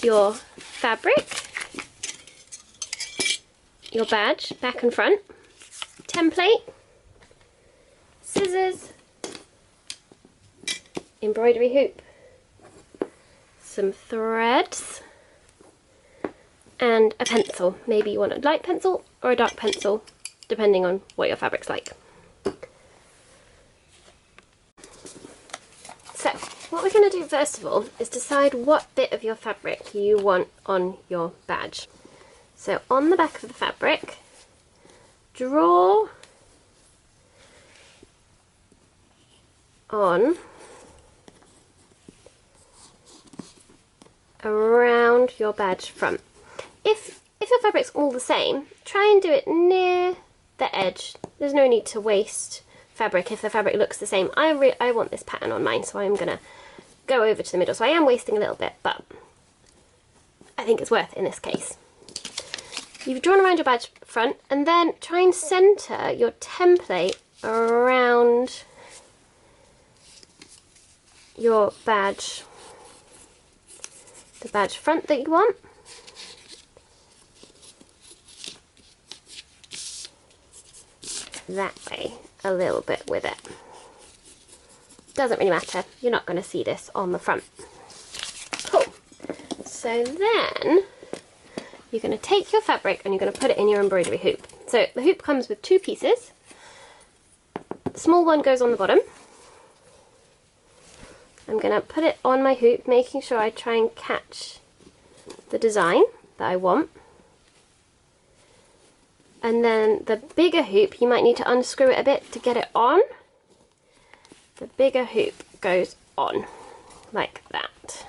your fabric, your badge, back and front, template, scissors, embroidery hoop, some threads, and a pencil. Maybe you want a light pencil or a dark pencil, depending on what your fabric's like. So, what we're going to do first of all is decide what bit of your fabric you want on your badge. So on the back of the fabric, draw on around your badge front. If your fabric's all the same, try and do it near the edge. There's no need to waste fabric if the fabric looks the same. I want this pattern on mine, so I'm going to go over to the middle. So I am wasting a little bit, but I think it's worth it in this case. You've drawn around your badge front, and then try and centre your template around your badge, the badge front that you want. That way, a little bit with it. Doesn't really matter, you're not going to see this on the front. Cool. So then you're going to take your fabric and you're going to put it in your embroidery hoop. So the hoop comes with two pieces. The small one goes on the bottom. I'm going to put it on my hoop, making sure I try and catch the design that I want. And then the bigger hoop, you might need to unscrew it a bit to get it on. The bigger hoop goes on, like that.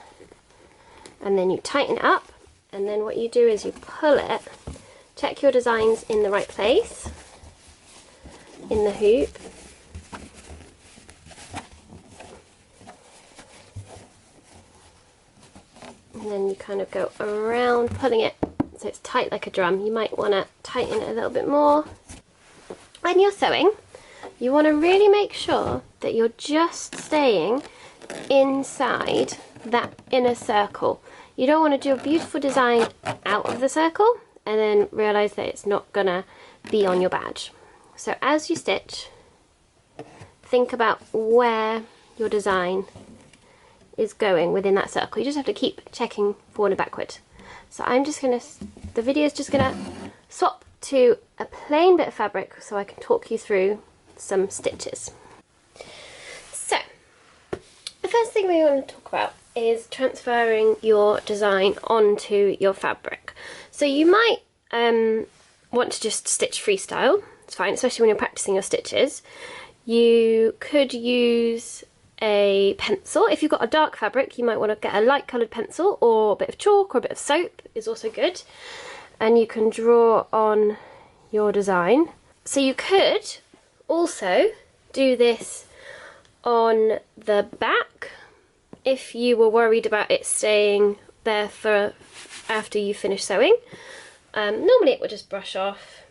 And then you tighten it up, and then what you do is you pull it, check your design's in the right place, in the hoop. And then you kind of go around, pulling it so it's tight like a drum. You might want to tighten it a little bit more. When you're sewing, you want to really make sure that you're just staying inside that inner circle. You don't want to do a beautiful design out of the circle and then realise that it's not going to be on your badge. So as you stitch, think about where your design is going within that circle. You just have to keep checking forward and backward. So I'm just going to, the video is just going to swap to a plain bit of fabric so I can talk you through some stitches. So, the first thing we want to talk about is transferring your design onto your fabric. So you might want to just stitch freestyle, it's fine, especially when you're practicing your stitches. You could use a pencil. If you've got a dark fabric, you might want to get a light coloured pencil, or a bit of chalk or a bit of soap is also good. And you can draw on your design. So you could also do this on the back if you were worried about it staying there for after you finish sewing. Normally it would just brush off.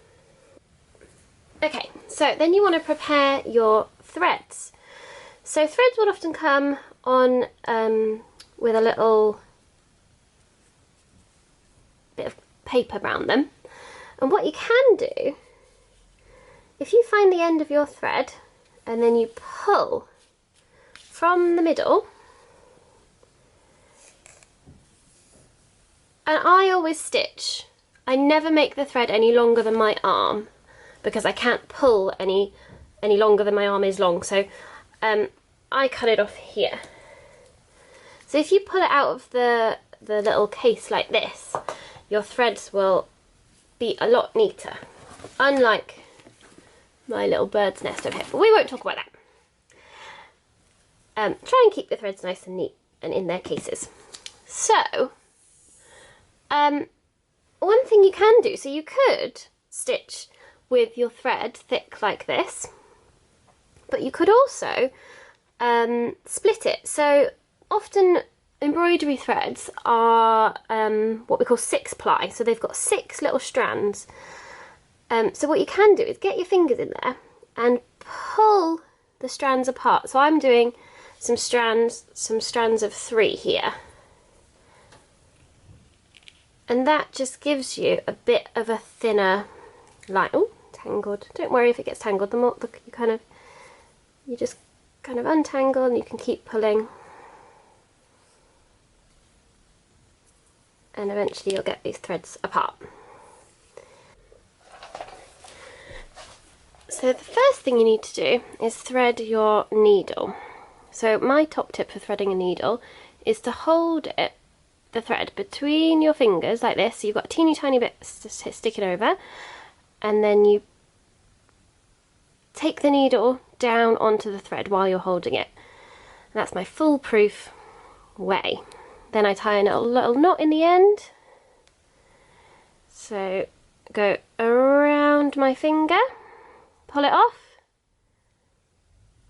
Okay, so then you want to prepare your threads. So threads will often come on with a little bit of paper around them. And what you can do, if you find the end of your thread and then you pull from the middle, and I always stitch, I never make the thread any longer than my arm because I can't pull any longer than my arm is long. So I cut it off here. So if you pull it out of the little case like this, your threads will be a lot neater, unlike my little bird's nest over here, but we won't talk about that. Try and keep the threads nice and neat and in their cases. So one thing you can do, so you could stitch with your thread thick like this, but you could also split it. So often embroidery threads are what we call 6-ply, so they've got 6 little strands. So what you can do is get your fingers in there and pull the strands apart. So I'm doing some strands of 3 here. and that just gives you a bit of a thinner line. Oh, tangled. Don't worry if it gets tangled. The more you just kind of untangle, and you can keep pulling, and eventually you'll get these threads apart. So the first thing you need to do is thread your needle. So my top tip for threading a needle is to hold it, the thread, between your fingers like this, so you've got a teeny tiny bit sticking over, and then you take the needle down onto the thread while you're holding it. And that's my foolproof way. Then I tie a little knot in the end. So go around my finger, pull it off,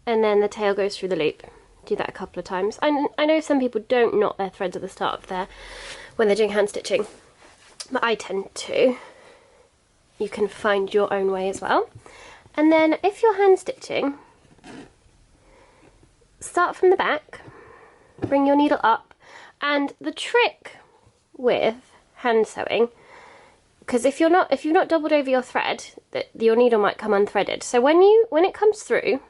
and then the tail goes through the loop. Do that a couple of times. I know some people don't knot their threads at the start of when they're doing hand stitching, but I tend to. You can find your own way as well. And then if you're hand stitching, start from the back, bring your needle up, and the trick with hand sewing, because if you've not doubled over your thread, your needle might come unthreaded. So when it comes through,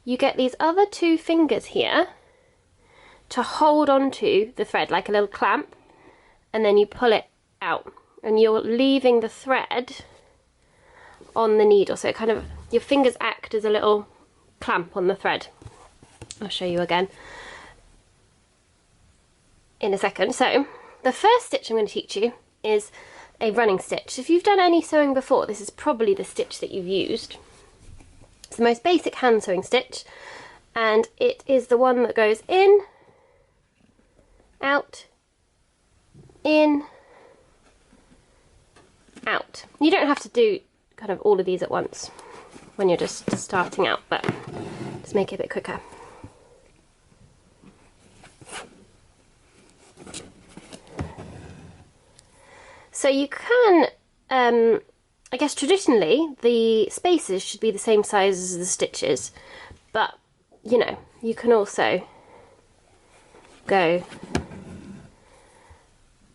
you get these other two fingers here to hold onto the thread like a little clamp, and then you pull it out, and you're leaving the thread on the needle, so it kind of, your fingers act as a little clamp on the thread. I'll show you again in a second. So the first stitch I'm going to teach you is a running stitch. If you've done any sewing before, this is probably the stitch that you've used. It's the most basic hand sewing stitch, and it is the one that goes in, out, in, out. You don't have to do kind of all of these at once when you're just starting out, but just make it a bit quicker. So you can, I guess traditionally the spaces should be the same size as the stitches, but you know, you can also go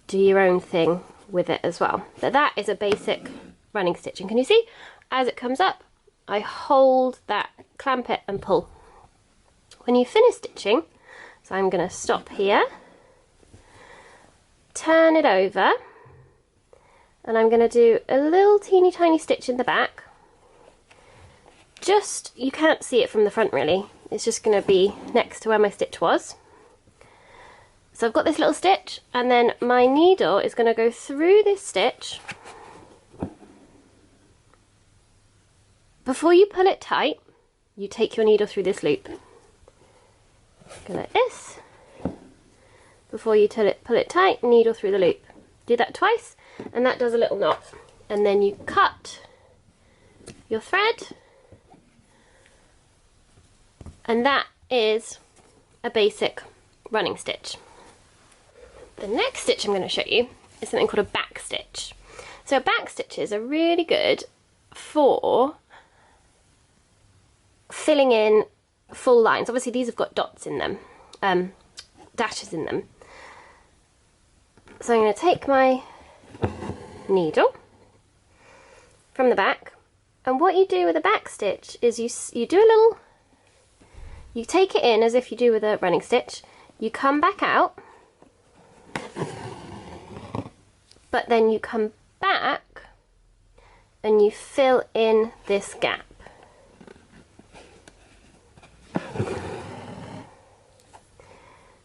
do your own thing with it as well. But that is a basic running stitch, and can you see as it comes up, I hold that, clamp it and pull. When you finish stitching, so I'm going to stop here, turn it over, and I'm going to do a little teeny tiny stitch in the back. Just, you can't see it from the front really, it's just going to be next to where my stitch was. So I've got this little stitch, and then my needle is going to go through this stitch. Before you pull it tight, you take your needle through this loop. Go like this. Before you pull it tight, needle through the loop. Do that twice, and that does a little knot. And then you cut your thread, and that is a basic running stitch. The next stitch I'm going to show you is something called a back stitch. So back stitches are really good for filling in full lines. Obviously these have got dots in them, dashes in them. So I'm going to take my needle from the back, and what you do with a back stitch is you do a little, you take it in as if you do with a running stitch, you come back out, but then you come back and you fill in this gap.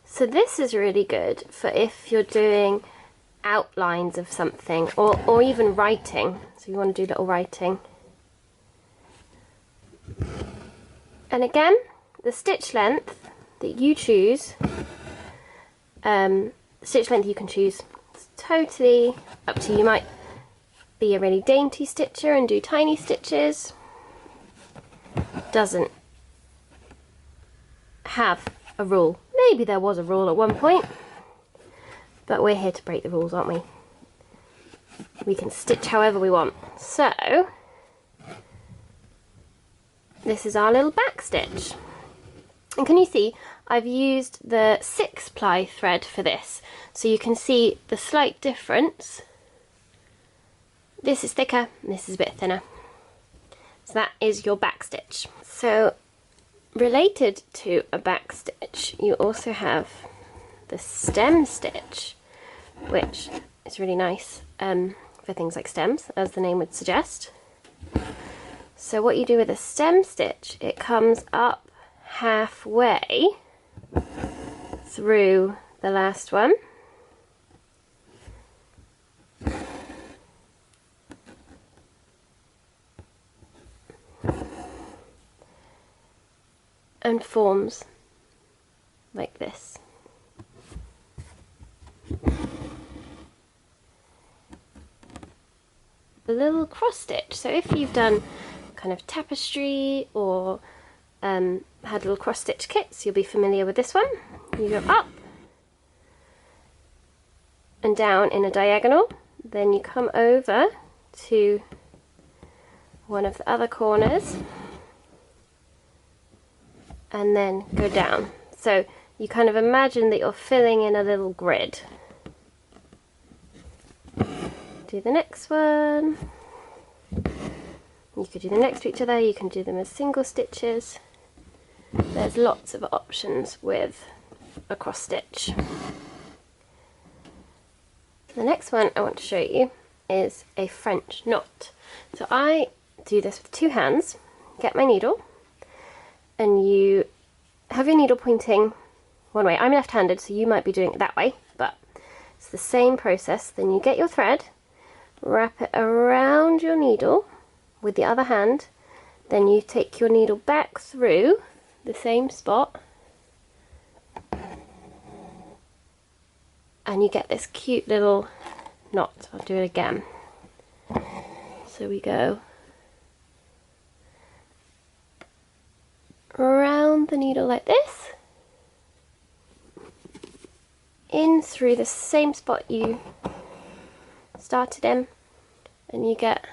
So this is really good for if you're doing outlines of something, or even writing. So you want to do little writing. And again, the stitch length that you choose, stitch length you can choose. It's totally up to you. You might be a really dainty stitcher and do tiny stitches. Doesn't have a rule. Maybe there was a rule at one point, but we're here to break the rules, aren't we? We can stitch however we want. So this is our little back stitch. And can you see I've used the 6-ply thread for this, so you can see the slight difference. This is thicker and this is a bit thinner. So that is your back stitch. So related to a back stitch, you also have the stem stitch, which is really nice for things like stems, as the name would suggest. So what you do with a stem stitch, it comes up halfway through the last one. And forms like this. A little cross stitch. So if you've done kind of tapestry or had little cross stitch kits, you'll be familiar with this one. You go up and down in a diagonal, then you come over to one of the other corners and then go down. So you kind of imagine that you're filling in a little grid. Do the next one. You could do them next to each other, you can do them as single stitches. There's lots of options with a cross stitch. The next one I want to show you is a French knot. So I do this with 2 hands, get my needle, and you have your needle pointing one way. I'm left-handed, so you might be doing it that way, but it's the same process. Then you get your thread, wrap it around your needle with the other hand, then you take your needle back through the same spot and you get this cute little knot. I'll do it again. So we go around the needle like this, in through the same spot you started in, and you get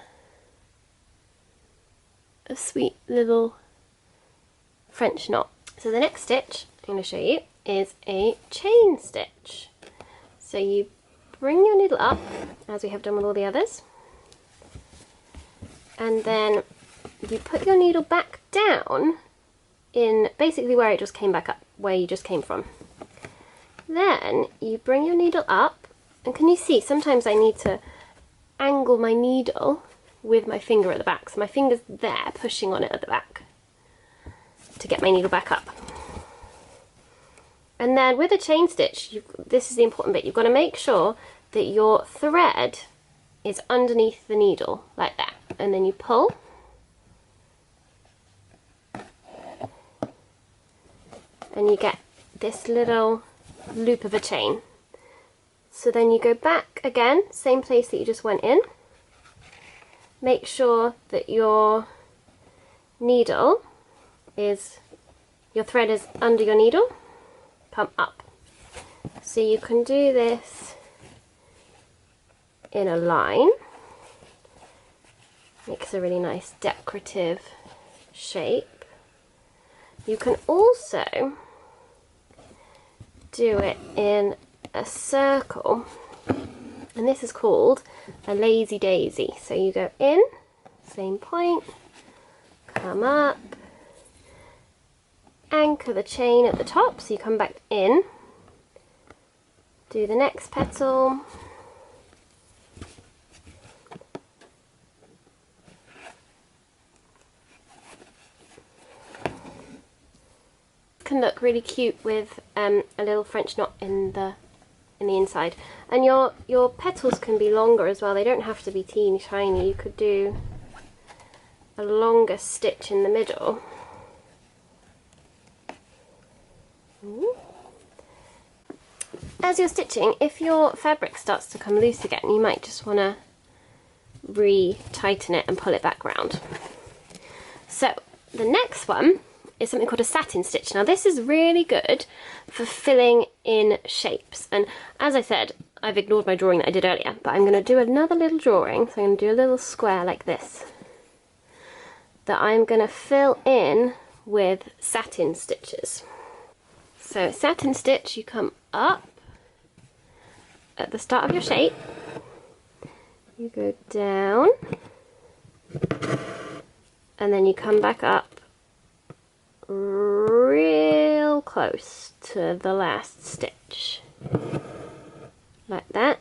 a sweet little French knot. So the next stitch I'm going to show you is a chain stitch. So you bring your needle up, as we have done with all the others, and then you put your needle back down in basically where it just came back up, where you just came from. Then you bring your needle up, and can you see sometimes I need to angle my needle with my finger at the back, so my finger's there pushing on it at the back to get my needle back up. And then with a chain stitch, this is the important bit, you've got to make sure that your thread is underneath the needle like that, and then you pull and you get this little loop of a chain. So then you go back again, same place that you just went in. Make sure that your needle is, your thread is under your needle, come up. So you can do this in a line. Makes a really nice decorative shape. You can also do it in a circle, and this is called a lazy daisy. So you go in, same point, come up, anchor the chain at the top, so you come back in, do the next petal, can look really cute with a little French knot in the inside. And your petals can be longer as well, they don't have to be teeny tiny. You could do a longer stitch in the middle. As you're stitching, if your fabric starts to come loose again, you might just want to re-tighten it and pull it back round. So the next one is something called a satin stitch. Now this is really good for filling in shapes, and as I said, I've ignored my drawing that I did earlier, but I'm going to do another little drawing. So I'm going to do a little square like this that I'm going to fill in with satin stitches. So satin stitch, you come up at the start of your shape, you go down, and then you come back up real close to the last stitch, like that.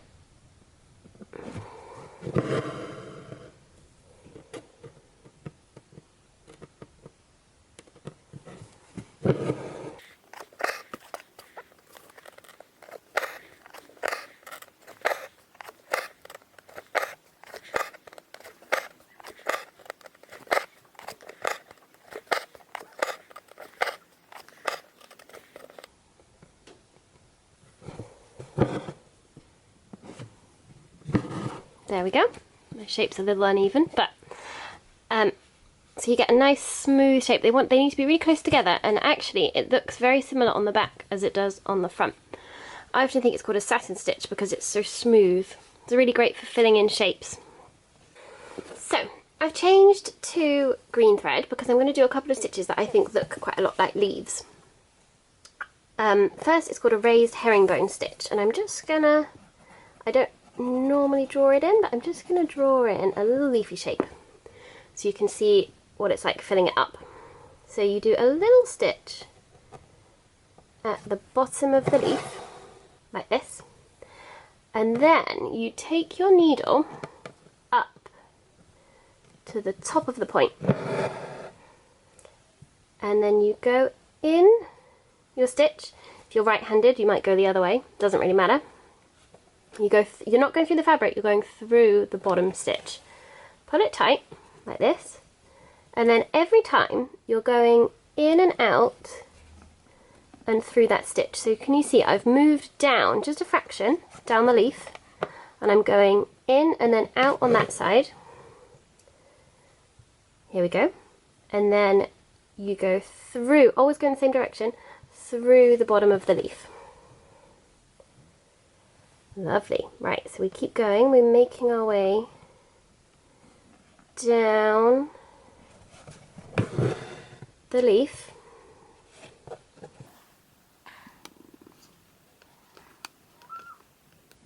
There we go. My shape's a little uneven, but so you get a nice smooth shape. They need to be really close together, and actually it looks very similar on the back as it does on the front. I often think it's called a satin stitch because it's so smooth. It's really great for filling in shapes. So I've changed to green thread because I'm going to do a couple of stitches that I think look quite a lot like leaves. First, it's called a raised herringbone stitch, and I'm just gonna, I don't normally draw it in, but I'm just going to draw in a little leafy shape so you can see what it's like filling it up. So you do a little stitch at the bottom of the leaf like this, and then you take your needle up to the top of the point, and then you go in your stitch. If you're right-handed, you might go the other way, doesn't really matter. You're not going through the fabric, you're going through the bottom stitch. Pull it tight, like this, and then every time you're going in and out and through that stitch. So can you see I've moved down just a fraction down the leaf, and I'm going in and then out on that side. Here we go. And then you go through, always go in the same direction, through the bottom of the leaf. Lovely. Right, so we keep going, we're making our way down the leaf.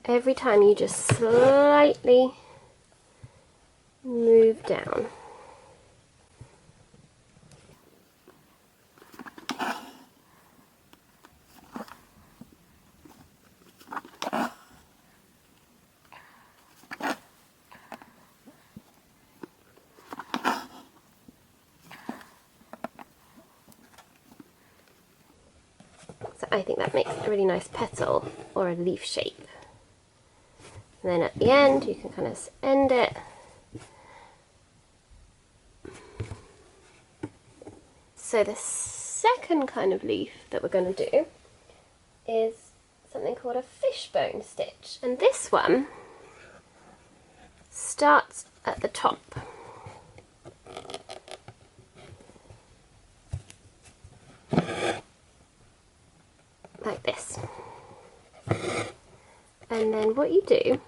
Every time you just slightly move down. I think that makes a really nice petal or a leaf shape. And then at the end you can kind of end it. So the second kind of leaf that we're going to do is something called a fishbone stitch, and this one starts at the top. Like this. And then what you do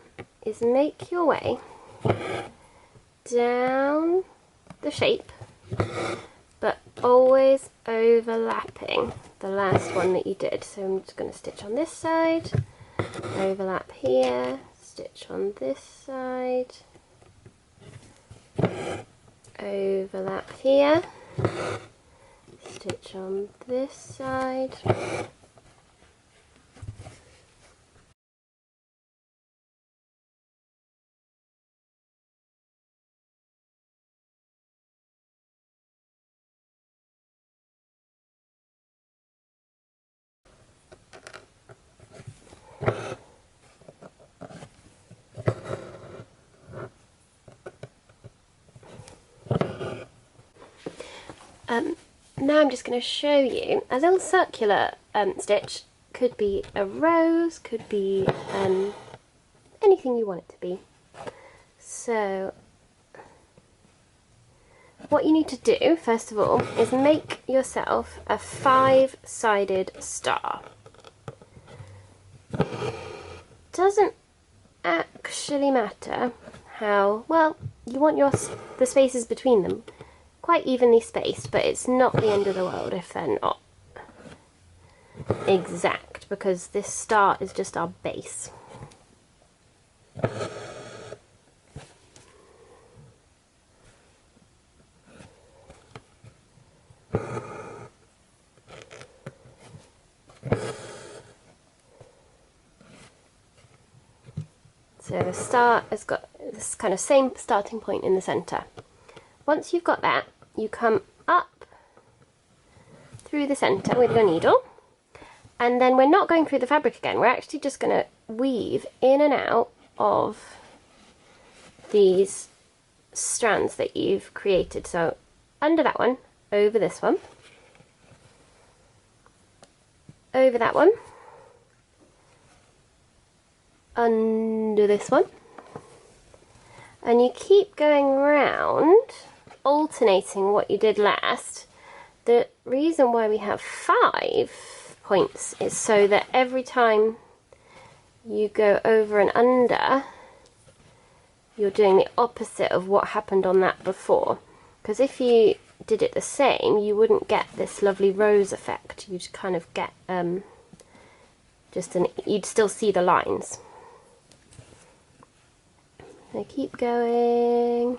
is make your way down the shape, but always overlapping the last one that you did. So I'm just going to stitch on this side, overlap here, stitch on this side, overlap here, stitch on this side, now I'm just going to show you a little circular stitch. Could be a rose, could be anything you want it to be. So what you need to do first of all is make yourself a 5-sided star. Doesn't actually matter how, well, you want the spaces between them quite evenly spaced, but it's not the end of the world if they're not. exact, because this start is just our base. So the start has got this kind of same starting point in the centre. Once you've got that, you come up through the centre with your needle, and then we're not going through the fabric again, we're actually just going to weave in and out of these strands that you've created. So under that one, over this one, over that one, under this one, and you keep going round, alternating what you did last. The reason why we have 5 points is so that every time you go over and under, you're doing the opposite of what happened on that before. Because if you did it the same, you wouldn't get this lovely rose effect. You'd kind of get you'd still see the lines. So keep going.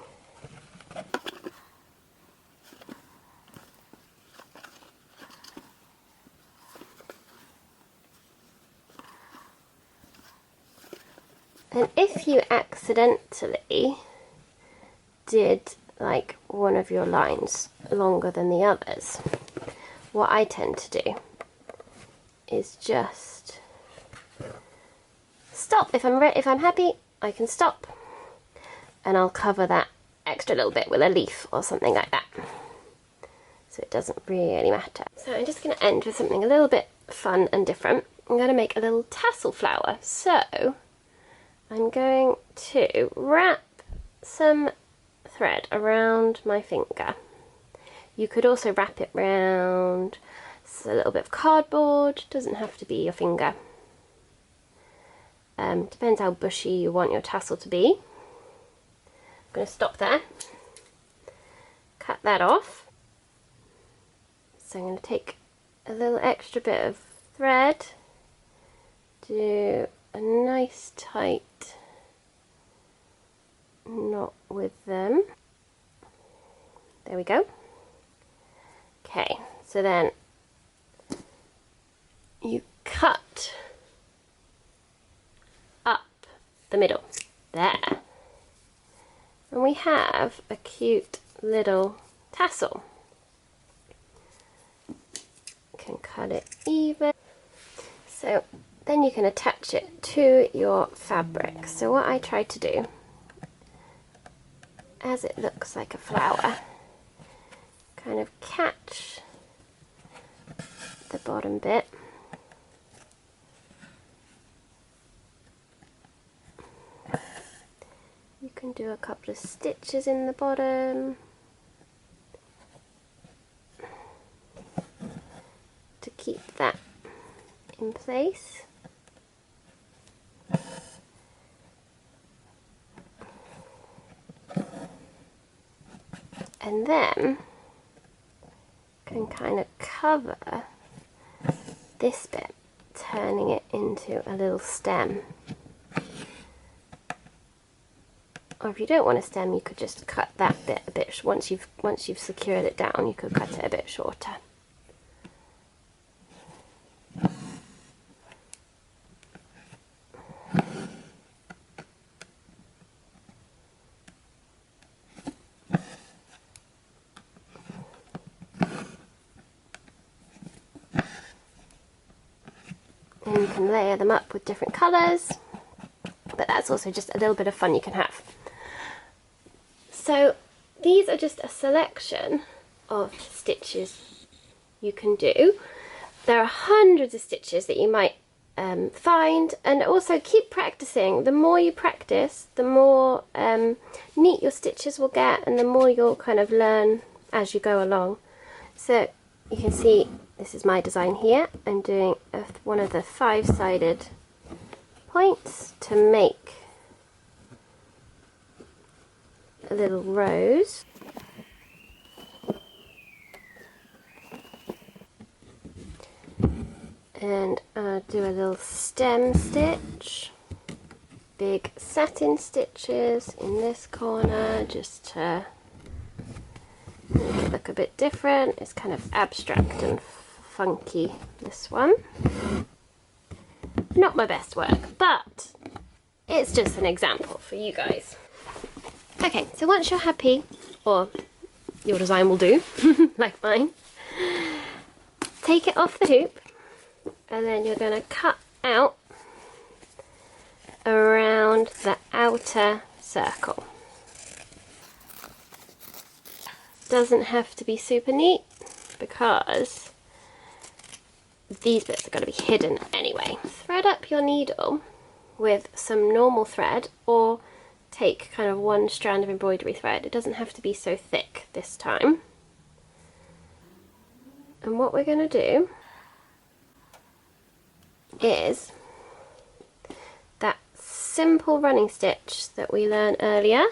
And if you accidentally did like one of your lines longer than the others, what I tend to do is just stop. If I'm happy, I can stop, and I'll cover that extra little bit with a leaf or something like that. So it doesn't really matter. So I'm just going to end with something a little bit fun and different. I'm going to make a little tassel flower. So I'm going to wrap some thread around my finger. You could also wrap it around a little bit of cardboard, doesn't have to be your finger. Depends how bushy you want your tassel to be. I'm going to stop there, cut that off. So I'm going to take a little extra bit of thread, do a nice tight knot with them. There we go. Okay, so then you cut up the middle there, and we have a cute little tassel. You can cut it even. So then you can attach it to your fabric. So what I try to do, as it looks like a flower, kind of catch the bottom bit, you can do a couple of stitches in the bottom to keep that in place. And then can kind of cover this bit, turning it into a little stem. Or if you don't want a stem, you could just cut that bit a bit. Once you've secured it down, you could cut it a bit shorter. And you can layer them up with different colours, but that's also just a little bit of fun you can have. So these are just a selection of stitches you can do. There are hundreds of stitches that you might find, and also keep practicing. The more you practice, the more neat your stitches will get, and the more you'll kind of learn as you go along. So you can see this is my design here. I'm doing one of the 5-sided points to make a little rose. And do a little stem stitch, big satin stitches in this corner just to make it look a bit different. It's kind of abstract and funky, this one. Not my best work, but it's just an example for you guys. Okay, so once you're happy, or your design will do, like mine, take it off the hoop, and then you're going to cut out around the outer circle. Doesn't have to be super neat because these bits are going to be hidden anyway. Thread up your needle with some normal thread, or take kind of one strand of embroidery thread. It doesn't have to be so thick this time. And what we're going to do is that simple running stitch that we learned earlier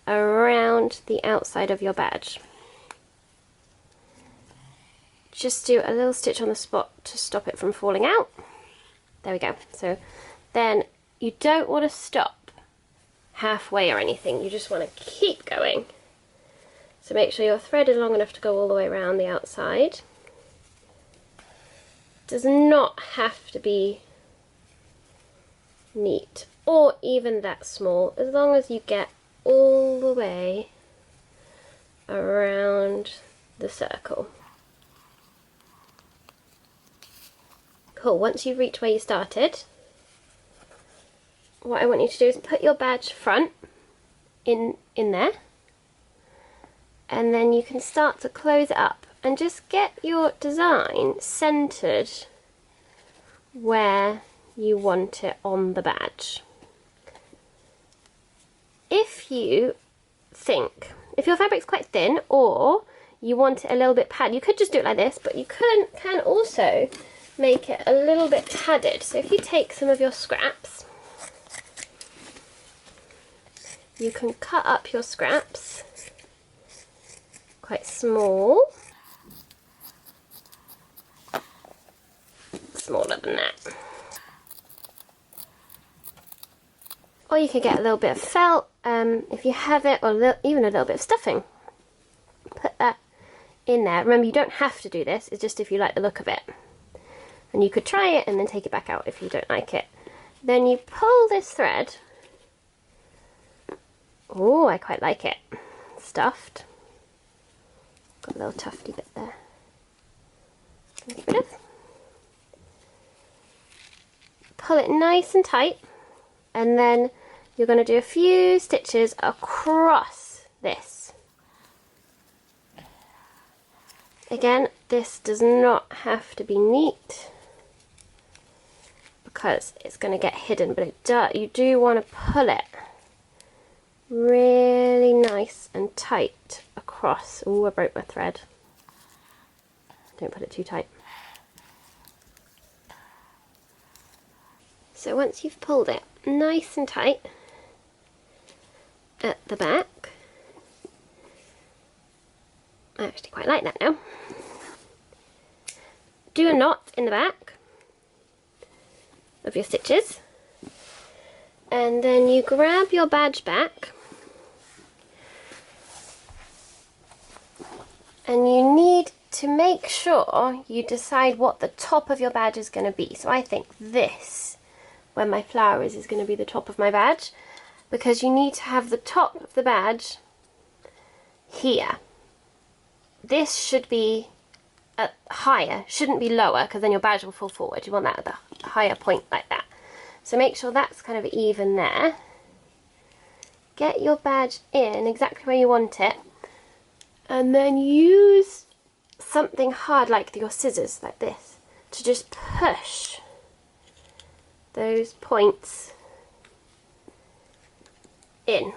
around the outside of your badge. Just do a little stitch on the spot to stop it from falling out. There we go. So then you don't want to stop halfway or anything, you just want to keep going. So make sure your thread is long enough to go all the way around the outside. Does not have to be neat or even that small, as long as you get all the way around the circle. Cool, once you've reached where you started, what I want you to do is put your badge front in there, and then you can start to close it up and just get your design centered where you want it on the badge. If you think, if your fabric's quite thin or you want it a little bit padded, you could just do it like this, but you can also make it a little bit padded. So if you take some of your scraps, you can cut up your scraps quite small, smaller than that. Or you could get a little bit of felt, if you have it, or even a little bit of stuffing. Put that in there. Remember, you don't have to do this, it's just if you like the look of it. And you could try it and then take it back out if you don't like it. Then you pull this thread. Oh, I quite like it. Stuffed. Got a little tufty bit there. Get rid of. Pull it nice and tight, and then you're going to do a few stitches across this. Again, this does not have to be neat because it's going to get hidden, but you do want to pull it really nice and tight across. Oh, I broke my thread. Don't put it too tight. So once you've pulled it nice and tight at the back, I actually quite like that now. Do a knot in the back of your stitches, and then you grab your badge back, and you need to make sure you decide what the top of your badge is going to be. So I think this, where my flower is going to be the top of my badge, because you need to have the top of the badge here. This should be higher, shouldn't be lower, because then your badge will fall forward. You want that at the higher point like that. So make sure that's kind of even there. Get your badge in exactly where you want it, and then use something hard like your scissors, like this, to just push those points in.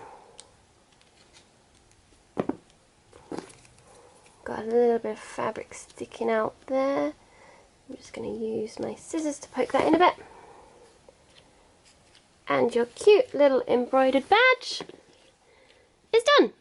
Got a little bit of fabric sticking out there. I'm just going to use my scissors to poke that in a bit. And your cute little embroidered badge is done.